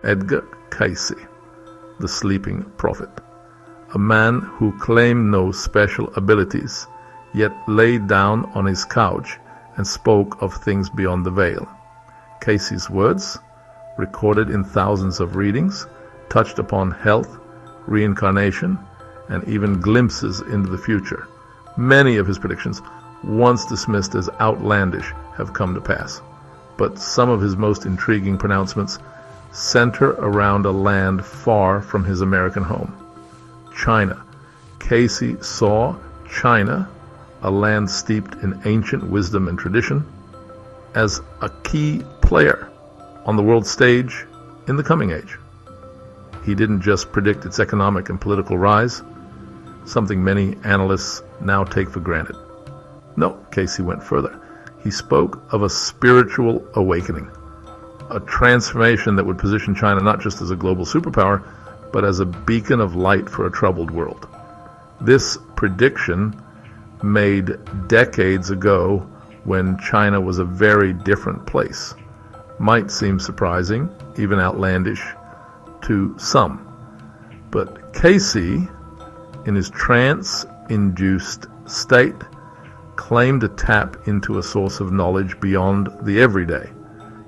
Edgar Cayce, the sleeping prophet, a man who claimed no special abilities, yet lay down on his couch and spoke of things beyond the veil. Cayce's words, recorded in thousands of readings, touched upon health, reincarnation, and even glimpses into the future. Many of his predictions, once dismissed as outlandish, have come to pass. But some of his most intriguing pronouncements center around a land far from his American home, China. Cayce saw China, a land steeped in ancient wisdom and tradition, as a key player on the world stage in the coming age. He didn't just predict its economic and political rise, something many analysts now take for granted. No, Cayce went further. He spoke of a spiritual awakening, a transformation that would position China not just as a global superpower, but as a beacon of light for a troubled world. This prediction, made decades ago when China was a very different place, might seem surprising, even outlandish, to some. But Cayce, in his trance-induced state, claimed to tap into a source of knowledge beyond the everyday.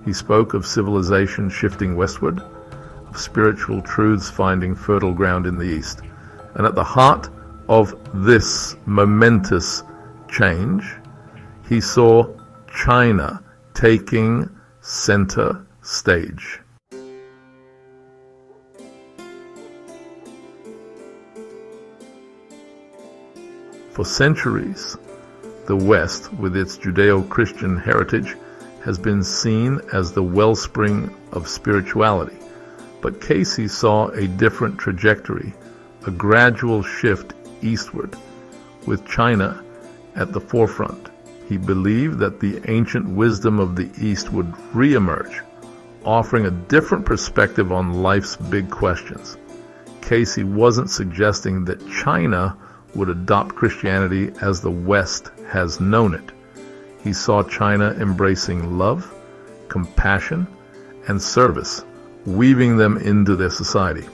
He spoke of civilization shifting westward, of spiritual truths finding fertile ground in the east. And at the heart of this momentous change, he saw China taking center stage. For centuries, the West, with its Judeo-Christian heritage, has been seen as the wellspring of spirituality. But Cayce saw a different trajectory, a gradual shift eastward, with China at the forefront. He believed that the ancient wisdom of the East would re-emerge, offering a different perspective on life's big questions. Cayce wasn't suggesting that China would adopt Christianity as the West has known it. He saw China embracing love, compassion, and service, weaving them into their society.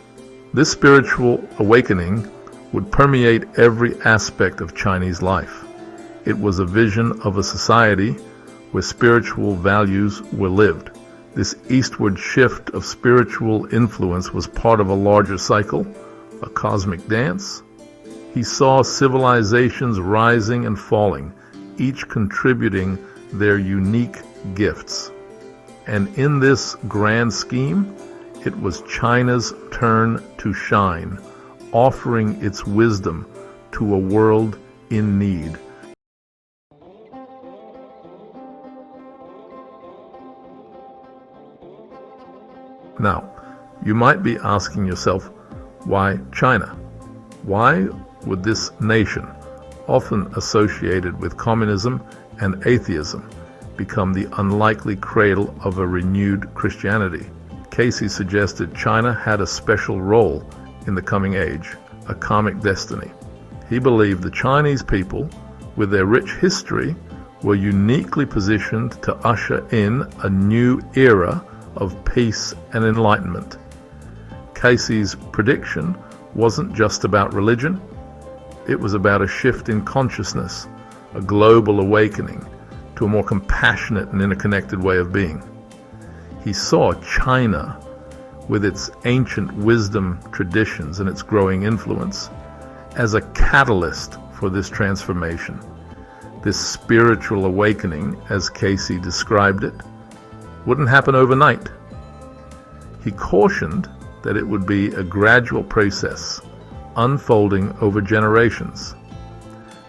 This spiritual awakening would permeate every aspect of Chinese life. It was a vision of a society where spiritual values were lived. This eastward shift of spiritual influence was part of a larger cycle, a cosmic dance. He saw civilizations rising and falling, each contributing their unique gifts. And in this grand scheme, it was China's turn to shine, offering its wisdom to a world in need. Now, you might be asking yourself, why China? Why would this nation, often associated with communism and atheism, become the unlikely cradle of a renewed Christianity? Cayce suggested China had a special role in the coming age, a karmic destiny. He believed the Chinese people, with their rich history, were uniquely positioned to usher in a new era of peace and enlightenment. Cayce's prediction wasn't just about religion, it was about a shift in consciousness, a global awakening to a more compassionate and interconnected way of being. He saw China, with its ancient wisdom traditions and its growing influence, as a catalyst for this transformation. This spiritual awakening, as Cayce described it, wouldn't happen overnight. He cautioned that it would be a gradual process, unfolding over generations.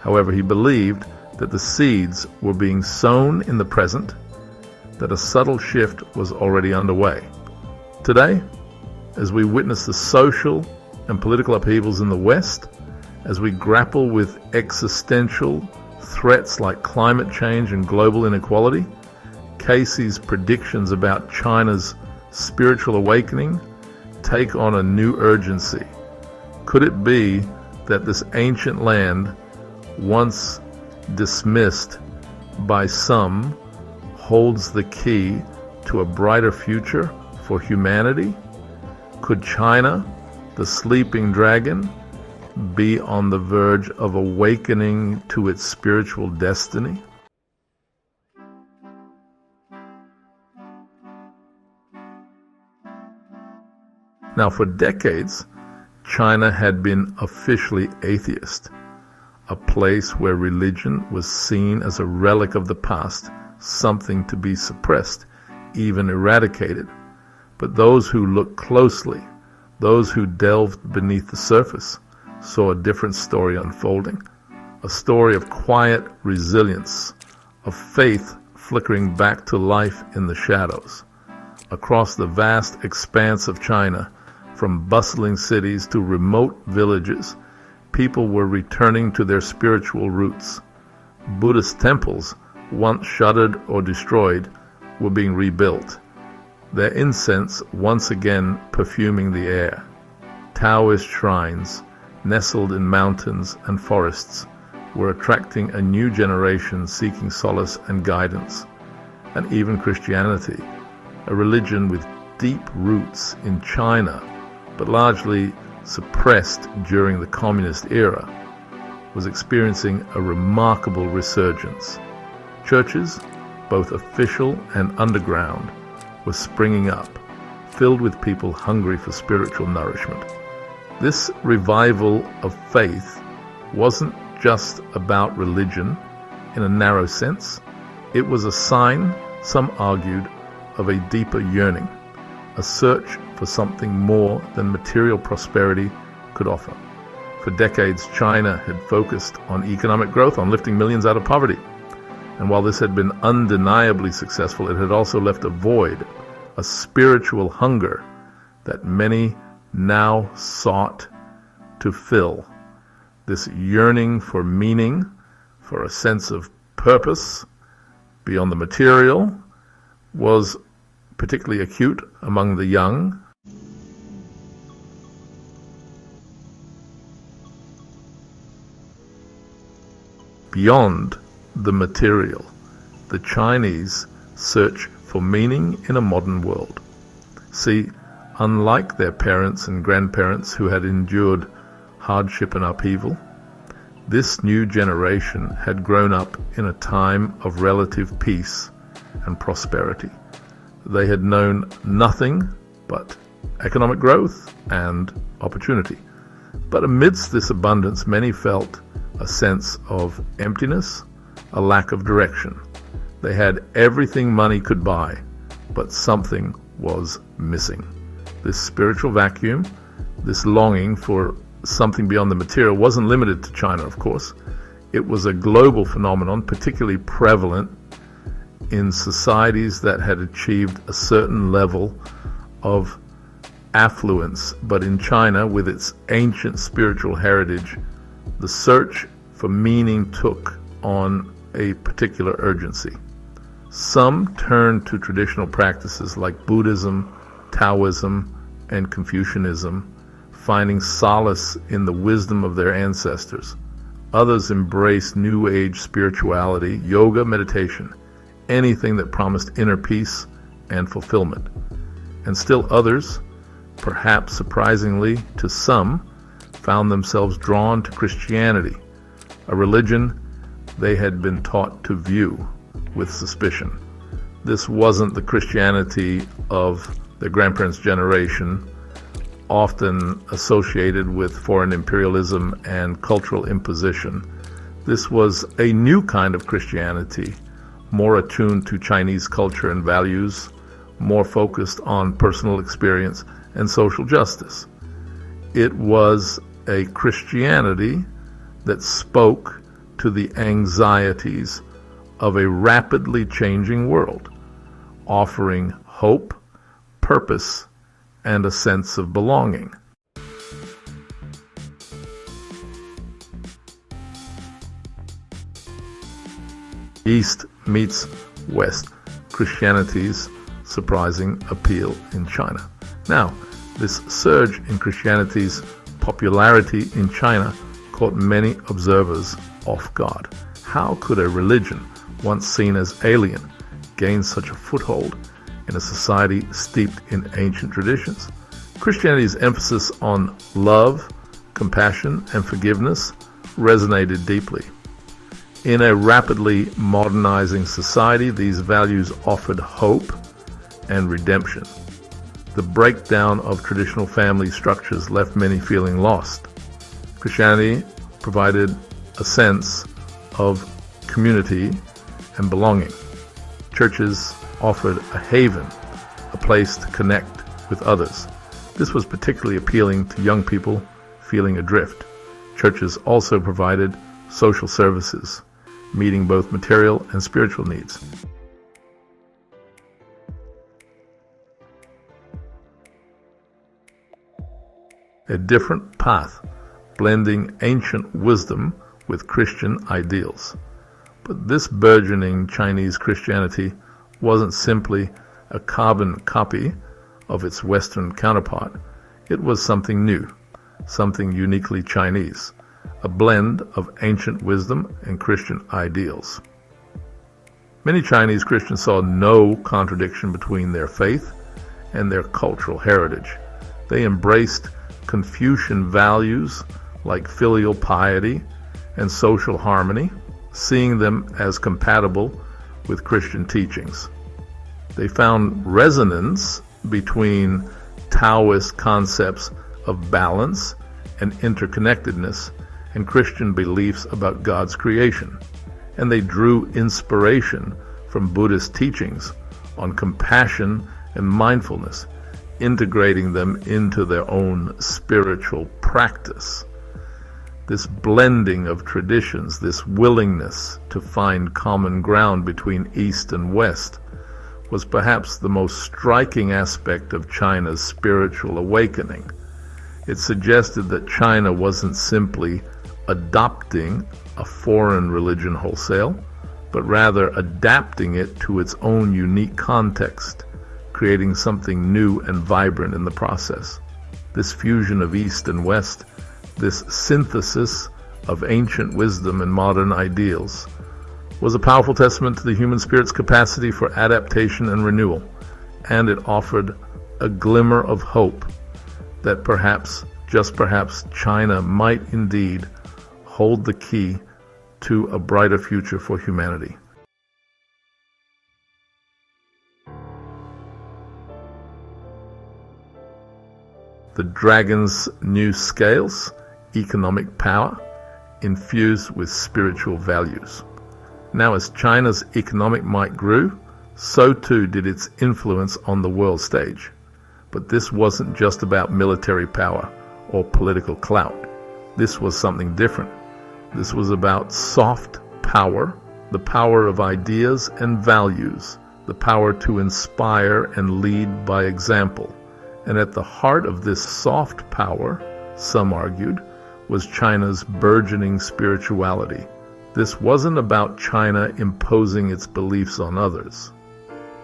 However, he believed that the seeds were being sown in the present, that a subtle shift was already underway. Today, as we witness the social and political upheavals in the West, as we grapple with existential threats like climate change and global inequality, Cayce's predictions about China's spiritual awakening take on a new urgency. Could it be that this ancient land, once dismissed by some, holds the key to a brighter future for humanity Could China, the sleeping dragon, be on the verge of awakening to its spiritual destiny? Now, for decades, China had been officially atheist, a place where religion was seen as a relic of the past, something to be suppressed, even eradicated. But those who looked closely, those who delved beneath the surface, saw a different story unfolding, a story of quiet resilience, of faith flickering back to life in the shadows. Across the vast expanse of China, from bustling cities to remote villages, people were returning to their spiritual roots. Buddhist temples, once shuttered or destroyed, were being rebuilt, their incense once again perfuming the air. Taoist shrines, nestled in mountains and forests, were attracting a new generation seeking solace and guidance. And even Christianity, a religion with deep roots in China, but largely suppressed during the communist era, was experiencing a remarkable resurgence. Churches, both official and underground, were springing up, filled with people hungry for spiritual nourishment. This revival of faith wasn't just about religion in a narrow sense. It was a sign, some argued, of a deeper yearning, a search for something more than material prosperity could offer. For decades, China had focused on economic growth, on lifting millions out of poverty. And while this had been undeniably successful, it had also left a void, a spiritual hunger that many now sought to fill. This yearning for meaning, for a sense of purpose beyond the material, was particularly acute among the young. Beyond the material, the Chinese search for meaning in a modern world. See, unlike their parents and grandparents who had endured hardship and upheaval, this new generation had grown up in a time of relative peace and prosperity. They had known nothing but economic growth and opportunity. But amidst this abundance, many felt a sense of emptiness, a lack of direction. They had everything money could buy, but something was missing. This spiritual vacuum, this longing for something beyond the material, wasn't limited to China, of course. It was a global phenomenon, particularly prevalent in societies that had achieved a certain level of affluence. But in China, with its ancient spiritual heritage, the search for meaning took on a particular urgency. Some turned to traditional practices like Buddhism, Taoism, and Confucianism, finding solace in the wisdom of their ancestors. Others embraced New Age spirituality, yoga, meditation, anything that promised inner peace and fulfillment. And still others, perhaps surprisingly to some, found themselves drawn to Christianity, a religion they had been taught to view with suspicion. This wasn't the Christianity of their grandparents' generation, often associated with foreign imperialism and cultural imposition. This was a new kind of Christianity, more attuned to Chinese culture and values, more focused on personal experience and social justice. It was a Christianity that spoke to the anxieties of a rapidly changing world, offering hope, purpose, and a sense of belonging. East meets West, Christianity's surprising appeal in China. Now, this surge in Christianity's popularity in China caught many observers off guard. How could a religion once seen as alien gain such a foothold in a society steeped in ancient traditions? Christianity's emphasis on love, compassion, and forgiveness resonated deeply. In a rapidly modernizing society, these values offered hope and redemption. The breakdown of traditional family structures left many feeling lost. Christianity provided a sense of community and belonging. Churches offered a haven, a place to connect with others. This was particularly appealing to young people feeling adrift. Churches also provided social services, meeting both material and spiritual needs. A different path, blending ancient wisdom with Christian ideals. But this burgeoning Chinese Christianity wasn't simply a carbon copy of its Western counterpart. It was something new, something uniquely Chinese, a blend of ancient wisdom and Christian ideals. Many Chinese Christians saw no contradiction between their faith and their cultural heritage. They embraced Confucian values like filial piety and social harmony, seeing them as compatible with Christian teachings. They found resonance between Taoist concepts of balance and interconnectedness and Christian beliefs about God's creation, and they drew inspiration from Buddhist teachings on compassion and mindfulness, integrating them into their own spiritual practice. This blending of traditions, this willingness to find common ground between East and West, was perhaps the most striking aspect of China's spiritual awakening. It suggested that China wasn't simply adopting a foreign religion wholesale, but rather adapting it to its own unique context, creating something new and vibrant in the process. This fusion of East and West, this synthesis of ancient wisdom and modern ideals, was a powerful testament to the human spirit's capacity for adaptation and renewal, and it offered a glimmer of hope that perhaps, just perhaps, China might indeed hold the key to a brighter future for humanity. The dragon's new scales, economic power, infused with spiritual values. Now, as China's economic might grew, so too did its influence on the world stage. But this wasn't just about military power or political clout. This was something different. This was about soft power, the power of ideas and values, the power to inspire and lead by example. And at the heart of this soft power, some argued, was China's burgeoning spirituality. This wasn't about China imposing its beliefs on others.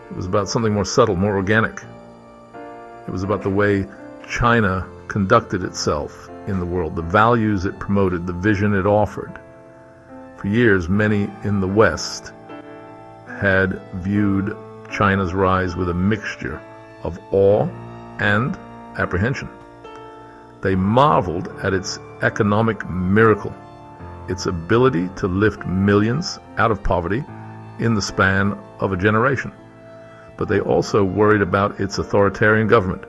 It was about something more subtle, more organic. It was about the way China conducted itself in the world, the values it promoted, the vision it offered. For years, many in the West had viewed China's rise with a mixture of awe and apprehension. They marveled at its economic miracle, its ability to lift millions out of poverty in the span of a generation. But they also worried about its authoritarian government,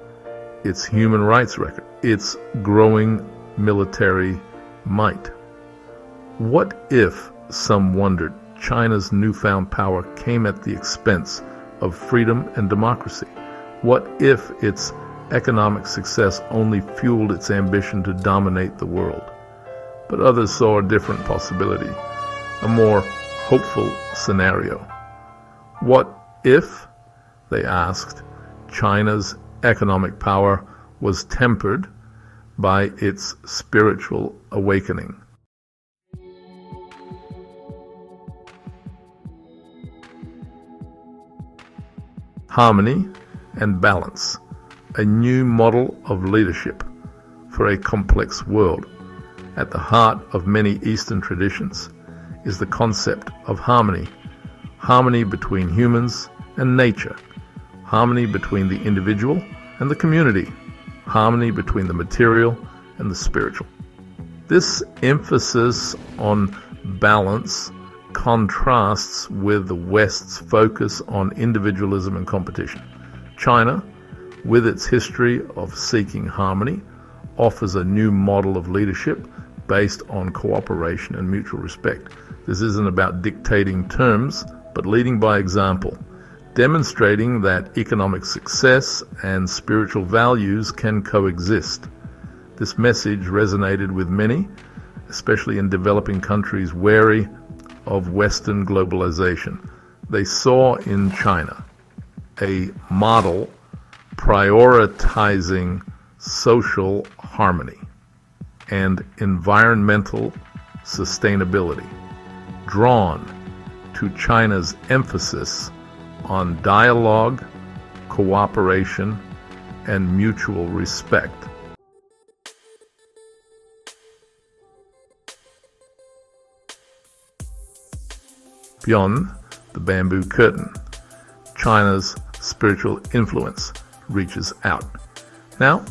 its human rights record, its growing military might. What if, some wondered, China's newfound power came at the expense of freedom and democracy? What if its economic success only fueled its ambition to dominate the world? But others saw a different possibility, a more hopeful scenario. What if, they asked, China's economic power was tempered by its spiritual awakening? Harmony and balance, a new model of leadership for a complex world. At the heart of many Eastern traditions is the concept of harmony. Harmony between humans and nature. Harmony between the individual and the community. harmony between the material and the spiritual. This emphasis on balance contrasts with the West's focus on individualism and competition. China, with its history of seeking harmony, offers a new model of leadership based on cooperation and mutual respect. This isn't about dictating terms, but leading by example, demonstrating that economic success and spiritual values can coexist. This message resonated with many, especially in developing countries wary of Western globalization. They saw in China a model prioritizing social harmony and environmental sustainability, drawn to China's emphasis on dialogue, cooperation, and mutual respect. Beyond the bamboo curtain, China's spiritual influence reaches out. Now,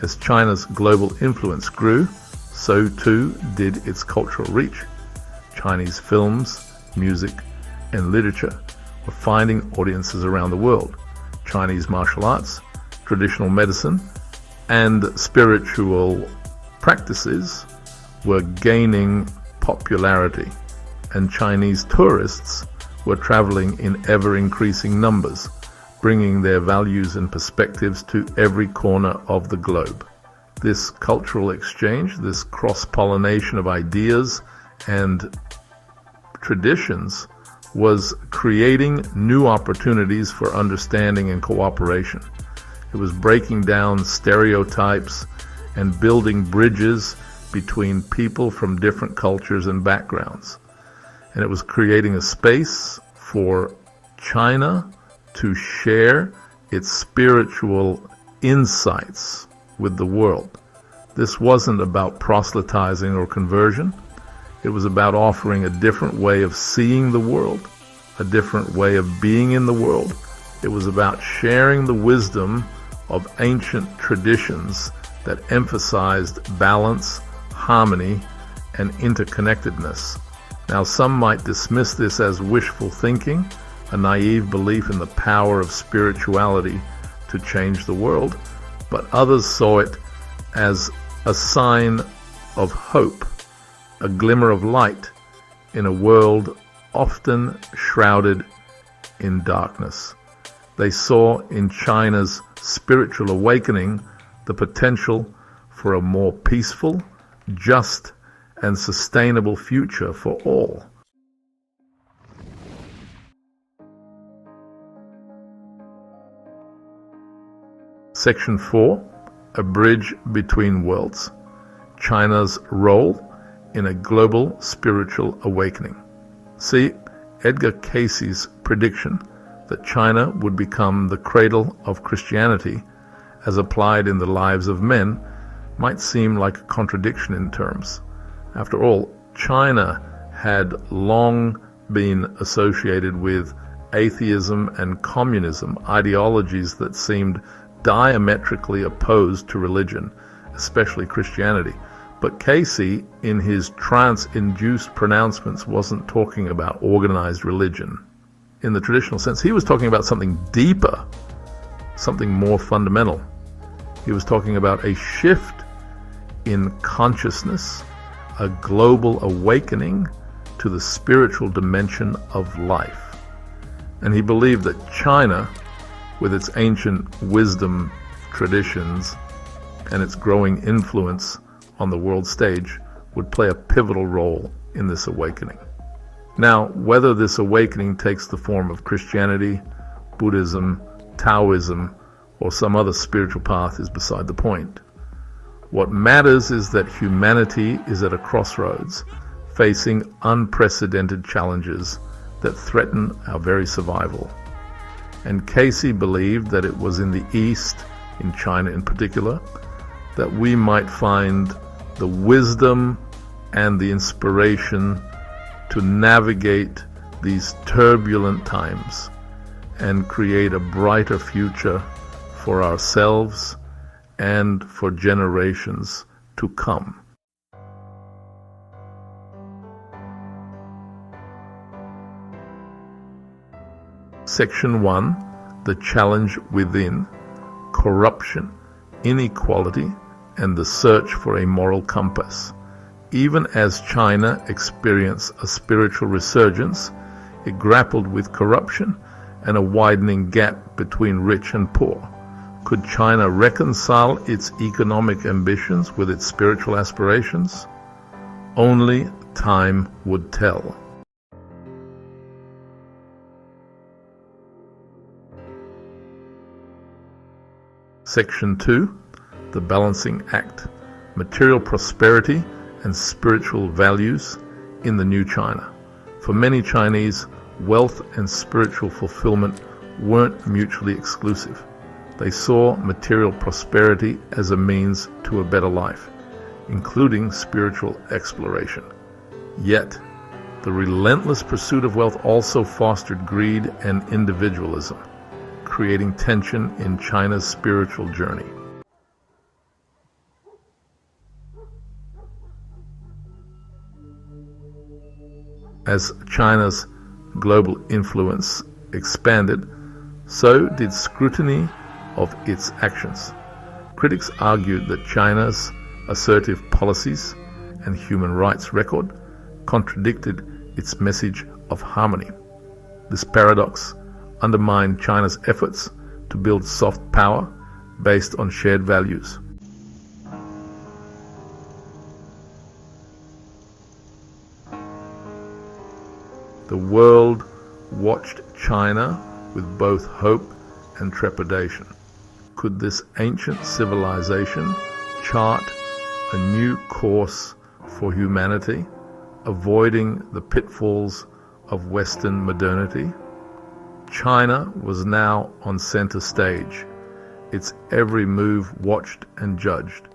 as China's global influence grew, so too did its cultural reach. Chinese films, music, and literature were finding audiences around the world. Chinese martial arts, traditional medicine, and spiritual practices were gaining popularity, and Chinese tourists were traveling in ever-increasing numbers, bringing their values and perspectives to every corner of the globe. This cultural exchange, this cross-pollination of ideas and traditions, was creating new opportunities for understanding and cooperation. It was breaking down stereotypes and building bridges between people from different cultures and backgrounds. And it was creating a space for China to share its spiritual insights with the world. This wasn't about proselytizing or conversion. It was about offering a different way of seeing the world, a different way of being in the world. It was about sharing the wisdom of ancient traditions that emphasized balance, harmony, and interconnectedness. Now, some might dismiss this as wishful thinking, a naive belief in the power of spirituality to change the world, but others saw it as a sign of hope, a glimmer of light in a world often shrouded in darkness. They saw in China's spiritual awakening the potential for a more peaceful, just, and sustainable future for all. Section 4, A Bridge Between Worlds. China's role in a global spiritual awakening. See Edgar Cayce's prediction that China would become the cradle of Christianity as applied in the lives of men might seem like a contradiction in terms. After all, China had long been associated with atheism and communism, ideologies that seemed diametrically opposed to religion, especially Christianity. But Cayce, in his trance-induced pronouncements, wasn't talking about organized religion in the traditional sense. He was talking about something deeper, something more fundamental. He was talking about a shift in consciousness, a global awakening to the spiritual dimension of life. And he believed that China, with its ancient wisdom traditions and its growing influence on the world stage, would play a pivotal role in this awakening. Now, whether this awakening takes the form of Christianity, Buddhism, Taoism, or some other spiritual path is beside the point. What matters is that humanity is at a crossroads, facing unprecedented challenges that threaten our very survival. And Cayce believed that it was in the East, in China in particular, that we might find the wisdom and the inspiration to navigate these turbulent times and create a brighter future for ourselves and for generations to come. Section 1. The challenge within, corruption, inequality, and the search for a moral compass. Even as China experienced a spiritual resurgence, it grappled with corruption and a widening gap between rich and poor. Could China reconcile its economic ambitions with its spiritual aspirations? Only time would tell. Section 2. The balancing act, material prosperity and spiritual values in the new China. For many Chinese, wealth and spiritual fulfillment weren't mutually exclusive. They saw material prosperity as a means to a better life, including spiritual exploration. Yet, the relentless pursuit of wealth also fostered greed and individualism, creating tension in China's spiritual journey. As China's global influence expanded, so did scrutiny of its actions. Critics argued that China's assertive policies and human rights record contradicted its message of harmony. This paradox undermined China's efforts to build soft power based on shared values. The world watched China with both hope and trepidation. Could this ancient civilization chart a new course for humanity, avoiding the pitfalls of Western modernity? China was now on center stage, its every move watched and judged.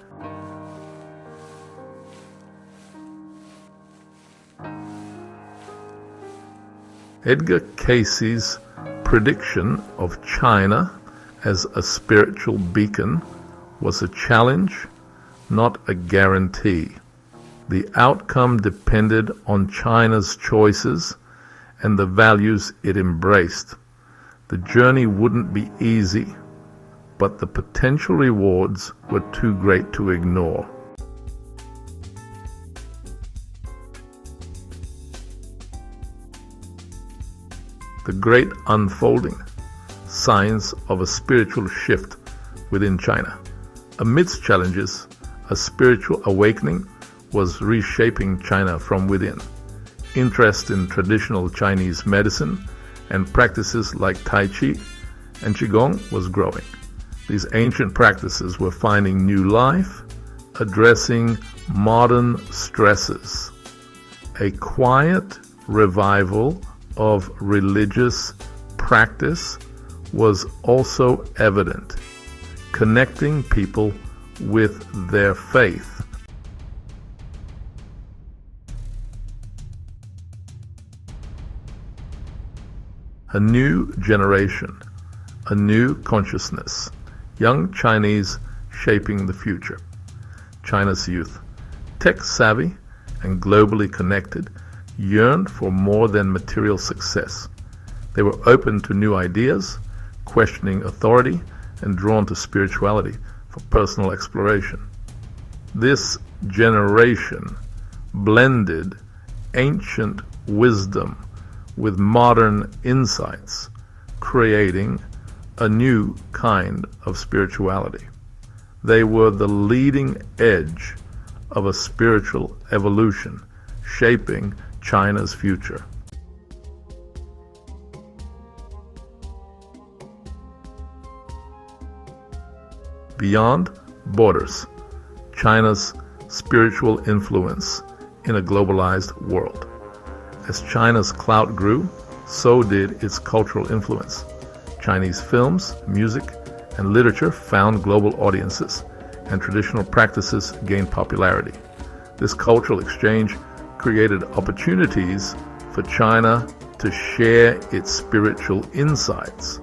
Edgar Cayce's prediction of China as a spiritual beacon was a challenge, not a guarantee. The outcome depended on China's choices and the values it embraced. The journey wouldn't be easy, but the potential rewards were too great to ignore. The Great Unfolding, signs of a spiritual shift within China. Amidst challenges, a spiritual awakening was reshaping China from within. Interest in traditional Chinese medicine and practices like Tai Chi and Qigong was growing. These ancient practices were finding new life, addressing modern stresses. A quiet revival of religious practice was also evident, connecting people with their faith. A new generation, a new consciousness, young Chinese shaping the future. China's youth, tech-savvy and globally connected, yearned for more than material success. They were open to new ideas, questioning authority, and drawn to spirituality for personal exploration. This generation blended ancient wisdom with modern insights, creating a new kind of spirituality. They were the leading edge of a spiritual evolution, shaping China's future. Beyond borders, China's spiritual influence in a globalized world. As China's clout grew, so did its cultural influence. Chinese films, music, and literature found global audiences, and traditional practices gained popularity. This cultural exchange created opportunities for China to share its spiritual insights.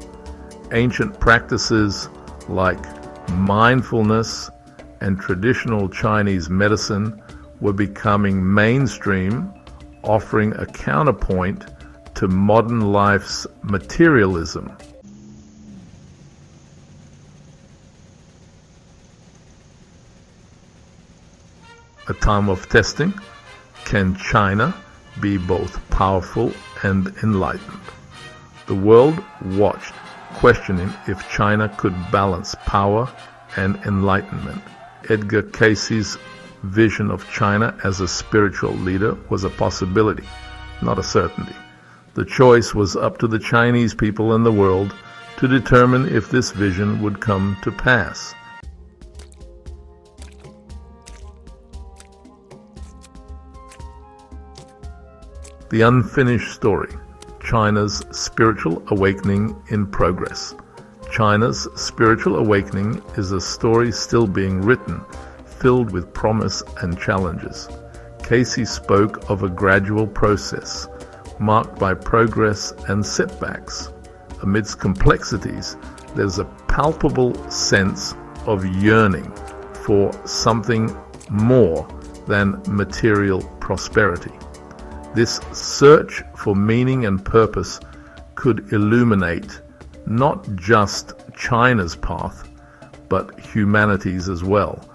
Ancient practices like mindfulness, and traditional Chinese medicine were becoming mainstream, offering a counterpoint to modern life's materialism. A time of testing. Can China be both powerful and enlightened? The world watched, questioning if China could balance power and enlightenment. Edgar Cayce's vision of China as a spiritual leader was a possibility, not a certainty. The choice was up to the Chinese people and the world to determine if this vision would come to pass. The unfinished story. China's spiritual awakening in progress. China's spiritual awakening is a story still being written, filled with promise and challenges. Cayce spoke of a gradual process, marked by progress and setbacks. Amidst complexities, there's a palpable sense of yearning for something more than material prosperity. This search for meaning and purpose could illuminate not just China's path, but humanity's as well.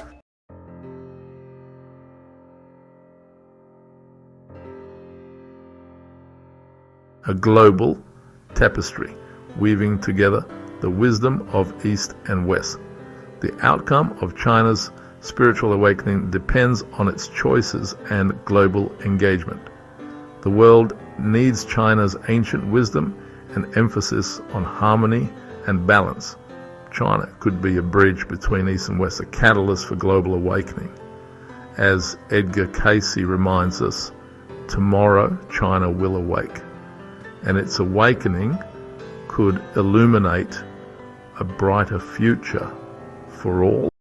A global tapestry, weaving together the wisdom of East and West. The outcome of China's spiritual awakening depends on its choices and global engagement. The world needs China's ancient wisdom and emphasis on harmony and balance. China could be a bridge between East and West, a catalyst for global awakening. As Edgar Cayce reminds us, tomorrow China will awake, and its awakening could illuminate a brighter future for all.